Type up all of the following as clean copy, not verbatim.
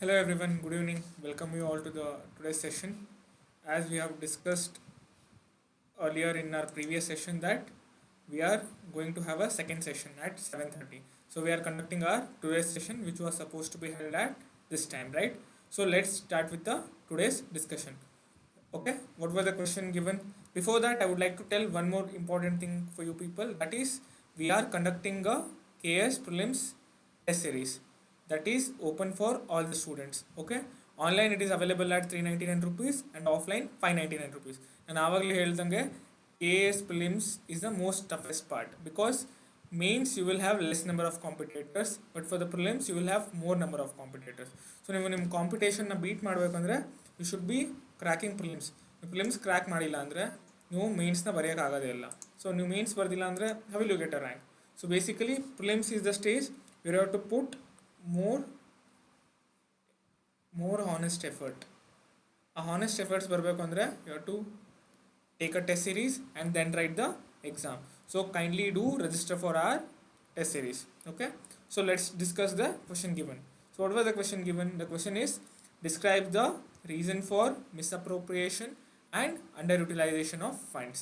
Hello everyone, good evening. Welcome you all to the today's session. As we have discussed earlier in our previous session that we are going to have a second session at 7:30. So we are conducting our today's session which was supposed to be held at this time, right? So let's start with the today's discussion. Okay, what was the question given? Before that, I would like to tell one more important thing for you people, that is we are conducting a KS prelims test series that is open for all the students. Okay, online it is available at 399 rupees and offline 599 rupees. And ಆವಾಗಲೇ ಹೇಳ್ದಂಗೆ KS prelims is the most toughest part because mains you will have less number of competitors, but for the prelims you will have more number of competitors. So ನೀವು ನಿಮ್ಮ ಕಾಂಪಿಟೇಷನ್ನ beat ಮಾಡಬೇಕಂದ್ರೆ you should be cracking prelims. ನೀವು prelims crack ಮಾಡಿಲ್ಲ ಅಂದರೆ ನೀವು ಮೇನ್ಸ್ನ ಬರೆಯೋಕ್ಕಾಗೋದೇ ಇಲ್ಲ. So ನೀವು ಮೇನ್ಸ್ ಬರ್ದಿಲ್ಲ ಅಂದರೆ how will you get a rank? So basically prelims is the stage where you have to put more honest effort. A honest efforts ಬರಬೇಕು ಅಂದರೆ you have to take a test series and then write the exam. So kindly do register for our test series. Okay, so let's discuss the question given. So what was the question given? The question is, describe the reason for misappropriation and underutilization of funds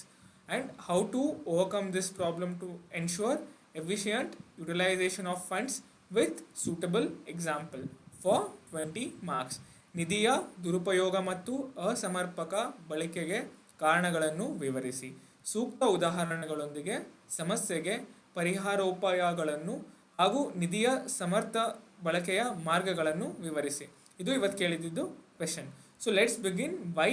and how to overcome this problem to ensure efficient utilization of funds with suitable example for 20 marks. ನಿಧಿಯ ದುರುಪಯೋಗ ಮತ್ತು ಅಸಮರ್ಪಕ ಬಳಕೆಗೆ ಕಾರಣಗಳನ್ನು ವಿವರಿಸಿ. ಸೂಕ್ತ ಉದಾಹರಣೆಗಳೊಂದಿಗೆ ಸಮಸ್ಯೆಗೆ ಪರಿಹಾರೋಪಾಯಗಳನ್ನು ಹಾಗೂ ನಿಧಿಯ ಸಮರ್ಥ ಬಳಕೆಯ ಮಾರ್ಗಗಳನ್ನು ವಿವರಿಸಿ. ಇದು ಇವತ್ತು ಕೇಳಿದ್ದು question. So let's begin why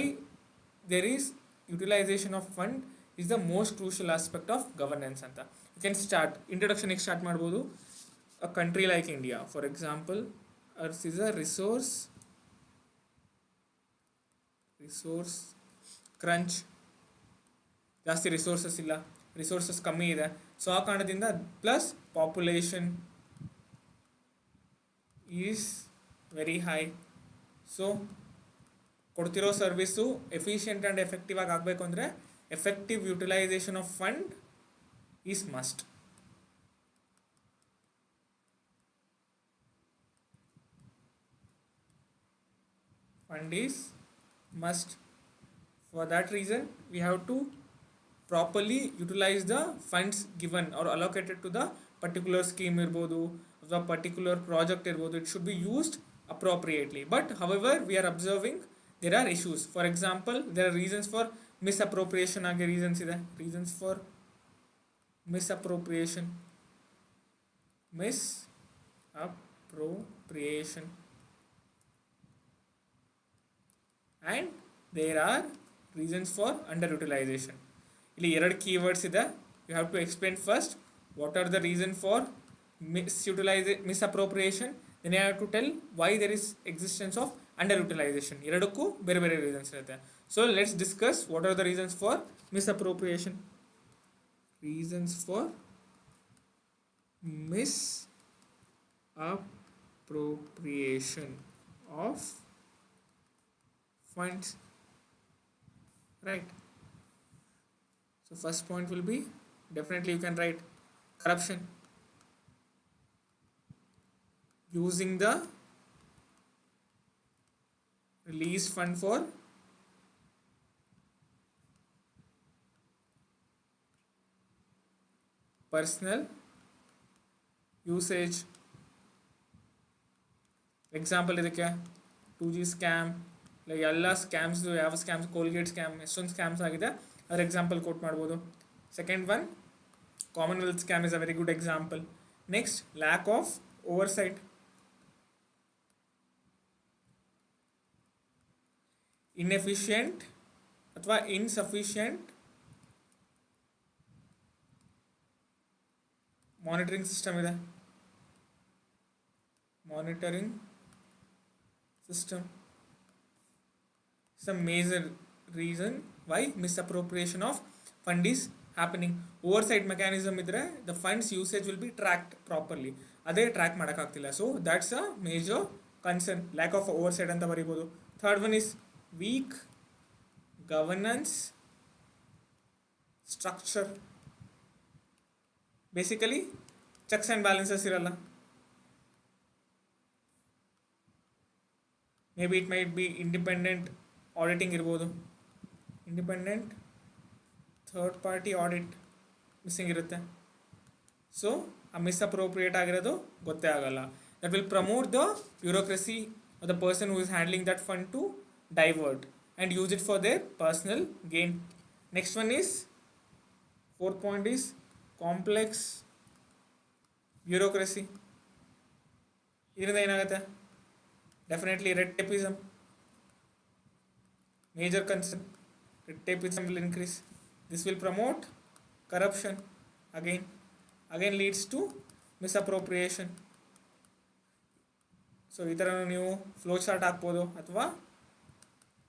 there is utilization of fund is the most crucial aspect of governance ಅಂತ. ಯು ಕ್ಯಾನ್ ಸ್ಟಾರ್ಟ್ ಇಂಟ್ರೊಡಕ್ಷನಿಗೆ ಸ್ಟಾರ್ಟ್ ಮಾಡ್ಬೋದು. A country like India for example, ours is a resource crunch, ಜಾಸ್ತಿ resources ಇಲ್ಲ, resources ಕಮ್ಮಿ ಇದೆ. So ಆ ಕಾರಣದಿಂದ plus population is very high. So ಕೊಡ್ತಿರೋ ಸರ್ವಿಸು ಎಫಿಷಿಯೆಂಟ್ ಆ್ಯಂಡ್ ಎಫೆಕ್ಟಿವ್ ಆಗಿ ಆಗಬೇಕು ಅಂದರೆ effective utilization of fund is must. Fund is must. For that reason, we have to properly utilize the funds given or allocated to the particular scheme irbodu, the particular project irbodu. It should be used appropriately. But however, we are observing there are issues. For example, there are reasons for misappropriation. Age reasons ide. Reasons for misappropriation. And there are reasons for underutilization. ಇಲ್ಲಿ ಎರಡು keywords ಇದೆ. You have to explain first what are the reason for misappropriation. Then you have to tell why there is existence of underutilization. ಎರಡಕ್ಕೂ ಬೇರೆ ಬೇರೆ reasons ಇರುತ್ತೆ. So let's discuss what are the reasons for misappropriation. Reasons for misappropriation of funds, right? So first point will be, definitely you can write corruption, using the released fund for personal usage. Example ಇದಕ್ಕೆ 2G scam, like ಎಲ್ಲ ಸ್ಕ್ಯಾಮ್ಸ್ದು, ಯಾವ scams, Colgate scam, ಎಷ್ಟೊಂದು scams ಆಗಿದೆ, ಅದರ example coat ಮಾಡ್ಬೋದು. Second one, Commonwealth scam is a very good example. Next, lac of oversight, inefficient ಅಥವಾ insufficient monitoring system ಇದೆ. Monitoring system is a major reason why misappropriation of fund is happening. Oversight mechanism idre the funds usage will be tracked properly, ಅದೇ track ಮಾಡೋಕ್ಕಾಗ್ತಿಲ್ಲ. So that's a major concern, lack of oversight ಅಂತ ಬರೀಬೋದು. Third one is weak governance structure. Basically checks and balances ಇರಲ್ಲ. Maybe it might be independent auditing ಇರ್ಬೋದು, independent third party audit missing ಇರುತ್ತೆ. So ಆ misappropriate ಆಗಿರೋದು ಗೊತ್ತೇ ಆಗಲ್ಲ. That will promote the bureaucracy or the person who is handling that fund to divert and use it for their personal gain. Next one is, fourth point is complex bureaucracy. ಇದರಿಂದ ಏನಾಗುತ್ತೆ? Definitely red tapism, major concern. Red tapism will increase. This will promote corruption. Again leads to misappropriation. So ಈ ಥರ ನೀವು flow chart ಹಾಕ್ಬೋದು ಅಥವಾ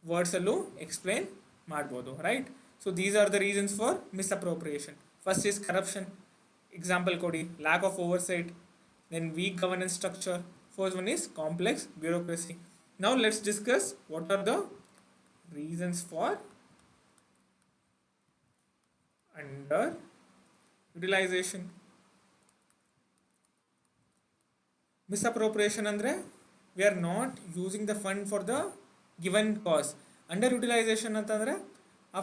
ವರ್ಡ್ಸಲ್ಲೂ explain ಮಾಡ್ಬೋದು, right? So these are the reasons for misappropriation. First is corruption. Example ಕೊಡಿ. Lack of oversight, then weak governance structure. First one is complex bureaucracy. Now let's discuss what are the reasons for underutilization. Misappropriation ಅಂದರೆ we are not using the fund for the given cause. Underutilization ಅಂತಂದರೆ ಆ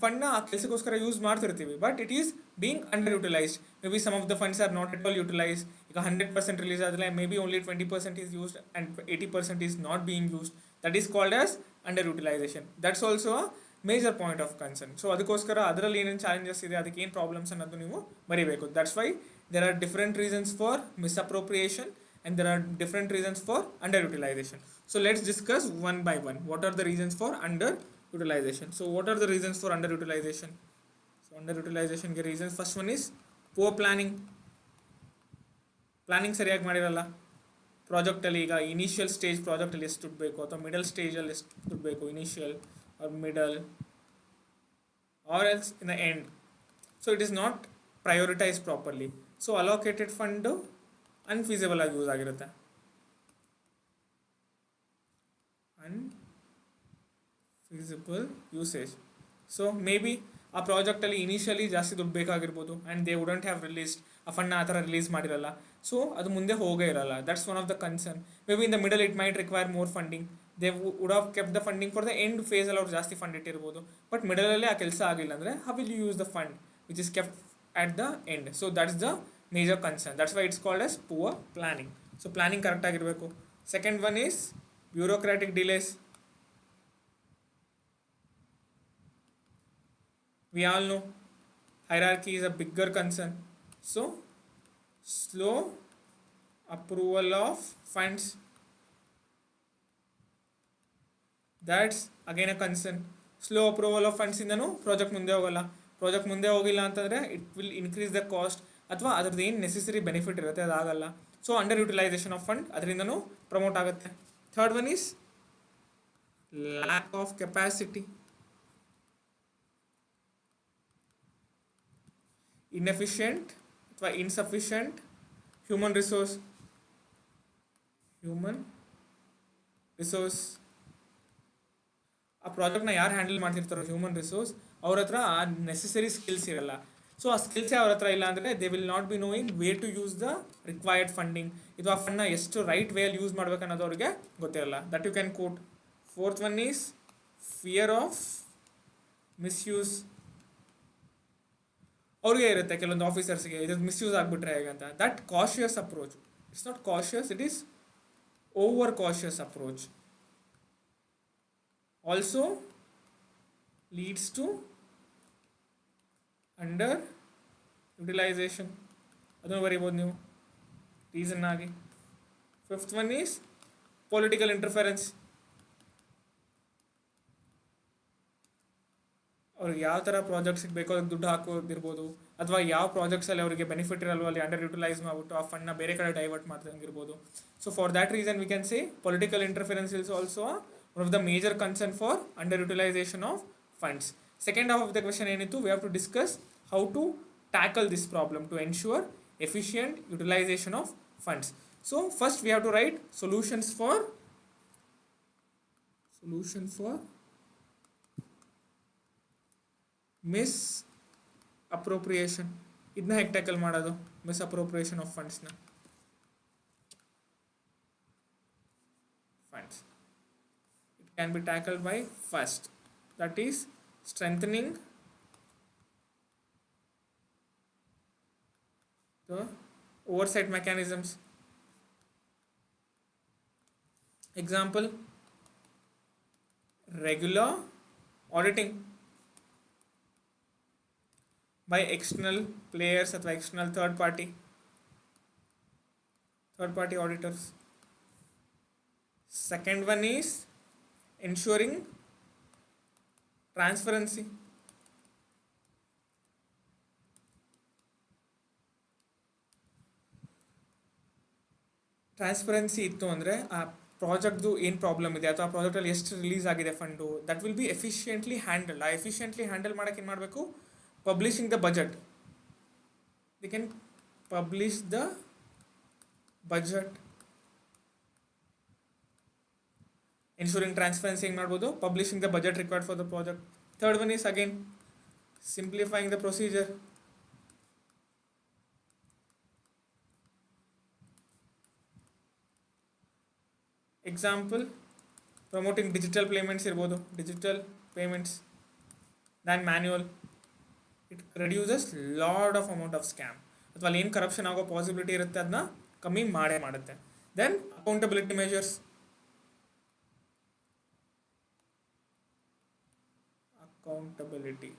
ಫಂಡ್ನ ಆ ಕೆಲಸಕ್ಕೋಸ್ಕರ use ಮಾಡ್ತಿರ್ತೀವಿ, but it is being under utilized. Maybe some of the funds are not at all utilize. ಈಗ 100% release ಆದರೆ maybe only 20% is used and 80% is not being used. That is called as under utilization. That's also a major point of concern. So ಅದಕ್ಕೋಸ್ಕರ ಅದರಲ್ಲಿ ಏನೇನು challenges ಇದೆ, ಅದಕ್ಕೆ ಏನು problems ಅನ್ನೋದು ನೀವು ಬರೀಬೇಕು. That's why there are different reasons for misappropriation and there are different reasons for underutilization. So let's discuss one by one. What are the reasons for underutilization? So what are the reasons for underutilization? So underutilization ge reasons, first one is poor planning. Planning ಸರಿಯಾಗಿ ಮಾಡಿರಲ್ಲ. ಪ್ರಾಜೆಕ್ಟಲ್ಲಿ ಈಗ initial stage ಪ್ರಾಜೆಕ್ಟಲ್ಲಿ ಎಷ್ಟು ದುಡ್ಡು ಬೇಕು ಅಥವಾ middle ಸ್ಟೇಜಲ್ಲಿ ಎಷ್ಟು ದುಡ್ಡು ಬೇಕು, initial or middle or else in the end. So it is not prioritise properly. So allocated fund unfeasible ಆಗಿ ಯೂಸ್ ಆಗಿರುತ್ತೆ. Unfeasible usage. So may be ಆ ಪ್ರಾಜೆಕ್ಟಲ್ಲಿ ಇನಿಷಿಯಲಿ ಜಾಸ್ತಿ ದುಡ್ಡು ಬೇಕಾಗಿರ್ಬೋದು and they wouldn't have released, ಆ ಫಂಡ್ನ ಆ ಥರ ರಿಲೀಸ್ ಮಾಡಿರಲ್ಲ. ಸೊ ಅದು ಮುಂದೆ ಹೋಗೇ ಇರಲ್ಲ. That's one of the concern. May be in the middle it might require more funding. They would have kept the funding for the end ಫೇಸಲ್ಲಿ ಅವ್ರು ಜಾಸ್ತಿ ಫಂಡ್ ಇಟ್ಟಿರ್ಬೋದು. ಬಟ್ ಮಿಡಲಲ್ಲಿ ಆ ಕೆಲಸ ಆಗಿಲ್ಲ ಅಂದರೆ how will you use the fund which is kept at the end? So that's the major concern. That's why it's called as poor planning. So planning correct ಆಗಿರಬೇಕು. Second one is bureaucratic delays. We all know hierarchy is a bigger concern. So slow approval of funds, that's again a concern. Slow approval of funds ಇಂದನೂ project ಮುಂದೆ ಹೋಗಲ್ಲ. Project ಮುಂದೆ ಹೋಗಿಲ್ಲ ಅಂತಂದರೆ it will increase the cost ಅಥವಾ ಅದ್ರದ್ದು ಏನು necessary benefit ಇರುತ್ತೆ ಅದಾಗಲ್ಲ. So underutilization of fund ಅದರಿಂದನೂ ಪ್ರಮೋಟ್ ಆಗುತ್ತೆ. Third one is lack of capacity. Inefficient ಅಥವಾ ಇನ್ಸಫಿಷಿಯಂಟ್ ಹ್ಯೂಮನ್ ರಿಸೋರ್ಸ್. ಆ ಪ್ರಾಜೆಕ್ಟ್ನ ಯಾರು ಹ್ಯಾಂಡಲ್ ಮಾಡ್ತಿರ್ತಾರೋ ಹ್ಯೂಮನ್ ರಿಸೋರ್ಸ್, ಅವ್ರ ಹತ್ರ ಆ ನೆಸೆಸರಿ ಸ್ಕಿಲ್ಸ್ ಇರಲ್ಲ. ಸೊ ಆ ಸ್ಕಿಲ್ಸೇ ಅವ್ರ ಹತ್ರ ಇಲ್ಲ ಅಂದರೆ they will not be knowing way to use the required funding. ಇದು ಆ ಫಂಡ್ನ ಎಷ್ಟು ರೈಟ್ ವೇಯಲ್ಲಿ ಯೂಸ್ ಮಾಡ್ಬೇಕು ಅನ್ನೋದು ಅವ್ರಿಗೆ ಗೊತ್ತಿರಲ್ಲ. That you can quote. Fourth one is fear of misuse. ಅವ್ರಿಗೆ ಇರುತ್ತೆ ಕೆಲವೊಂದು ಆಫೀಸರ್ಸ್ಗೆ ಇದು ಮಿಸ್ಯೂಸ್ ಆಗಿಬಿಟ್ರೆ ಹೇಗೆ ಅಂತ. That cautious approach. It's not cautious, it is over cautious approach. Also leads to under utilization. ಅದನ್ನು ಬರೀಬೋದು ನೀವು ರೀಸನ್ ಆಗಿ. Fifth one is political interference. ಅವ್ರಿಗೆ ಯಾವ ಥರ ಪ್ರಾಜೆಕ್ಟ್ಸಿಗೆ ಬೇಕೋ ಅದಕ್ಕೆ ದುಡ್ಡು ಹಾಕೋದಿರ್ಬೋದು, ಅಥವಾ ಯಾವ ಪ್ರಾಜೆಕ್ಟ್ಸಲ್ಲಿ ಅವರಿಗೆ ಬೆನಿಫಿಟ್ ಇರಲ್ವೋ ಅಲ್ಲಿ ಅಂಡರ್ ಯುಟಿಲೈಸ್ ಮಾಡಿಬಿಟ್ಟು ಆ ಫಂಡ್ನ ಬೇರೆ ಕಡೆ ಡೈವರ್ಟ್ ಮಾಡ್ದಂಗಿರ್ಬೋದು. So for that reason we can say political interference is also one of the major concern for underutilization of funds. Second half of the question ಏನಿತ್ತು, we have to discuss how to tackle this problem to ensure efficient utilization of funds. So first we have to write solutions for misappropriation. ಇದನ್ನ ಹೇಗೆ tackle ಮಾಡೋದು, misappropriation of funds. can be tackled by first, that is strengthening the oversight mechanisms. Example, regular auditing by external players or external third party auditors. Second one is ensuring transparency. Transparency ಇತ್ತು ಅಂದರೆ ಆ ಪ್ರಾಜೆಕ್ಟ್ದು ಏನು problem ಇದೆ ಅಥವಾ ಆ ಪ್ರಾಜೆಕ್ಟಲ್ಲಿ ಎಷ್ಟು release ಆಗಿದೆ fund, that will B efficiently handle. ಆ ಎಫಿಷಿಯೆಂಟ್ಲಿ ಹ್ಯಾಂಡಲ್ ಮಾಡೋಕ್ಕೆ ಏನು ಮಾಡಬೇಕು? Publishing the budget. The can publish the budget. ensuring transparency ಹೆಂಗೆ ಮಾಡ್ಬೋದು? Publishing the budget required for the project. Third one is again simplifying the procedure. Example, promoting digital payments ಇರ್ಬೋದು. Digital payments than manual. It reduces lot of amount of scam. ಅಥವಾ ಅಲ್ಲಿ ಏನು corruption ಆಗೋ possibility ಇರುತ್ತೆ ಅದನ್ನ ಕಮ್ಮಿ ಮಾಡೇ ಮಾಡುತ್ತೆ. Then accountability measures. Accountability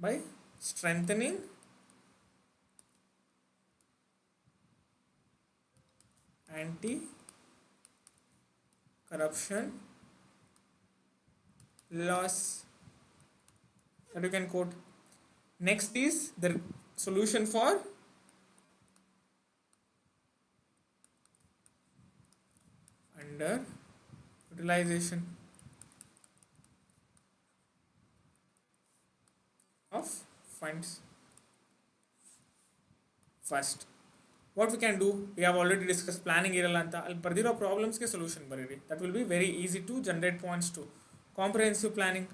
by strengthening anti-corruption laws that you can quote. Next is the solution for under utilization of funds. First, what we can do, we have already discussed planning ಇರಲ್ಲ ಅಂತ. ಅಲ್ಲಿ ಬರ್ದಿರೋ ಪ್ರಾಬ್ಲಮ್ಸ್ಗೆ solution ಬರೀರಿ. That will be very easy to generate points too. Comprehensive planning.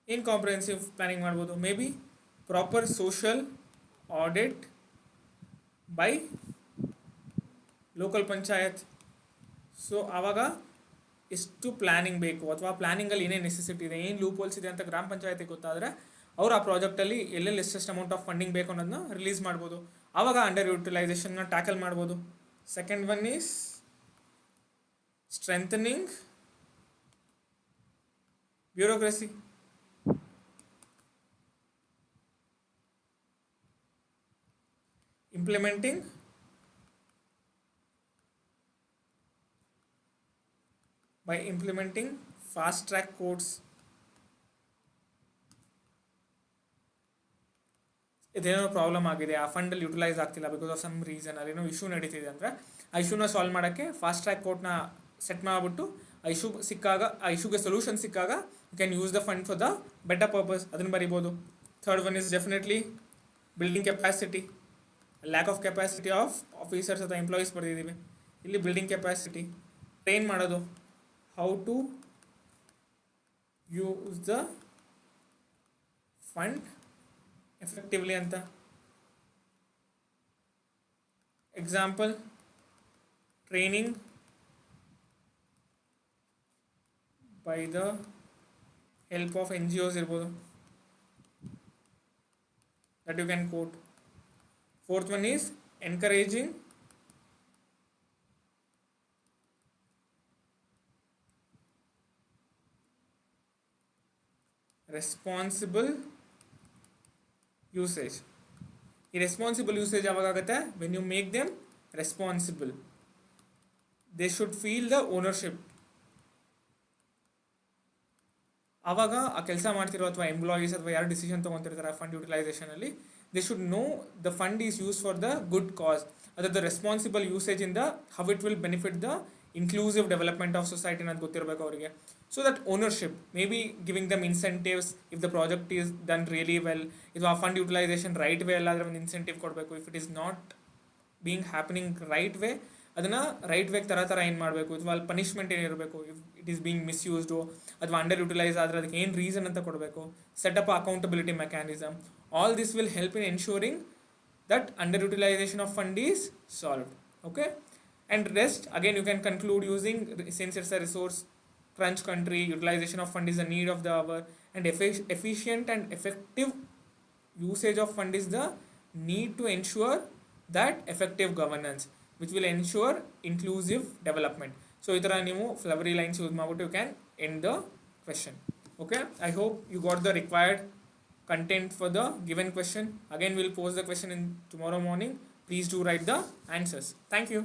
ಏನು comprehensive planning ಮಾಡ್ಬೋದು? Maybe proper social audit by local panchayat. So ಆವಾಗ ಎಷ್ಟು ಪ್ಲ್ಯಾನಿಂಗ್ ಬೇಕು ಅಥವಾ ಪ್ಲ್ಯಾನಿಂಗಲ್ಲಿ ಏನೇನು ನೆಸೆಸಿಟಿ ಇದೆ, ಏನು ಲೂಪ್ ಹೋಲ್ಸ್ ಇದೆ ಅಂತ ಗ್ರಾಮ ಪಂಚಾಯತಿಗೆ ಗೊತ್ತಾದರೆ ಅವರು ಆ ಪ್ರಾಜೆಕ್ಟಲ್ಲಿ ಎಲ್ಲೆಲ್ಲಿ ಎಷ್ಟೆಷ್ಟು ಅಮೌಂಟ್ ಆಫ್ ಫಂಡಿಂಗ್ ಬೇಕು ಅನ್ನೋದನ್ನ ರಿಲೀಸ್ ಮಾಡ್ಬೋದು. ಆವಾಗ ಅಂಡರ್ ಯುಟಿಲೈಸೇಷನ್ನ ಟ್ಯಾಕಲ್ ಮಾಡ್ಬೋದು. Second one is strengthening bureaucracy. Implementing by implementing fast track codes. ಇದೇನೋ ಪ್ರಾಬ್ಲಮ್ ಆಗಿದೆ, ಆ ಫಂಡಲ್ಲಿ ಯುಟಿಲೈಸ್ ಆಗ್ತಿಲ್ಲ ಬಿಕಾಸ್ ಆಫ್ ಸಮ್ ರೀಸನ್, ಅದೇನೋ ಇಶ್ಯೂ ನಡೀತಿದೆ ಅಂದರೆ ಆ ಇಶ್ಯೂನ ಸಾಲ್ವ್ ಮಾಡೋಕ್ಕೆ ಫಾಸ್ಟ್ ಟ್ರ್ಯಾಕ್ ಕೋರ್ಟ್ನ ಸೆಟ್ ಮಾಡಿಬಿಟ್ಟು ಆ ಇಶ್ಯೂ ಸಿಕ್ಕಾಗ, ಆ ಇಶ್ಯೂಗೆ ಸೊಲ್ಯೂಷನ್ ಸಿಕ್ಕಾಗ you can use the fund for the better purpose. ಅದನ್ನು ಬರಿಬೋದು. Third one is definitely building capacity. Lack of capacity of officers ಅಥವಾ ಎಂಪ್ಲಾಯೀಸ್ ಬರ್ದಿದ್ದೀವಿ. ಇಲ್ಲಿ ಬಿಲ್ಡಿಂಗ್ ಕೆಪಾಸಿಟಿ, ಟ್ರೈನ್ ಮಾಡೋದು, how to use the fund effectively ಅಂತ. Example, training by the help of NGOs ಇರ್ಬೋದು. that you can quote. Fourth one is encouraging responsible usage. ಈ responsible usage ಯಾವಾಗ ಆಗುತ್ತೆ? When you make them responsible, they should feel the ownership. ಆವಾಗ ಆ ಕೆಲಸ ಮಾಡ್ತಿರೋ ಅಥವಾ ಎಂಪ್ಲಾಯೀಸ್ ಅಥವಾ ಯಾರು ಡಿಸಿಷನ್ ತೊಗೊತಿರ್ತಾರೆ ಫಂಡ್ ಯುಟಿಲೈಸೇಷನಲ್ಲಿ, they should know the fund is use for the good cause. ಅದರ ರೆಸ್ಪಾನ್ಸಿಬಲ್ ಯೂಸೇಜಿಂದ how it will benefit the inclusive development of society ಅನ್ನೋದು ಗೊತ್ತಿರಬೇಕು ಅವರಿಗೆ. So that ownership, may be giving them incentives if the project is done really well. ಇದು ಆ fund utilization right way ಅಲ್ಲಾದರೆ ಒಂದು incentive ಕೊಡಬೇಕು. If it is not being happening right way, ಅದನ್ನು right ವೇಗೆ ಥರ ಏನು ಮಾಡಬೇಕು, ಅಥವಾ ಅಲ್ಲಿ ಪನಿಷ್ಮೆಂಟ್ ಏನಿರಬೇಕು if it is being misused ಅಥವಾ ಅಂಡರ್ ಯುಟಿಲೈಸ್ ಆದರೆ ಅದಕ್ಕೆ ಏನು ರೀಸನ್ ಅಂತ ಕೊಡಬೇಕು. Setup accountability mechanism. All this will help in ensuring that underutilization of fund is solved. Okay, and rest again you can conclude using, since it's a resource crunch country, utilization of fund is the need of the hour, and efficient and effective usage of fund is the need to ensure that effective governance, which will ensure inclusive development. So ಈ ಥರ ನೀವು flowery lines use ಮಾಡ್ಬಿಟ್ಟು you can end the question. Okay, I hope you got the required content for the given question. Again, we'll post the question in tomorrow morning. Please do write the answers. Thank you.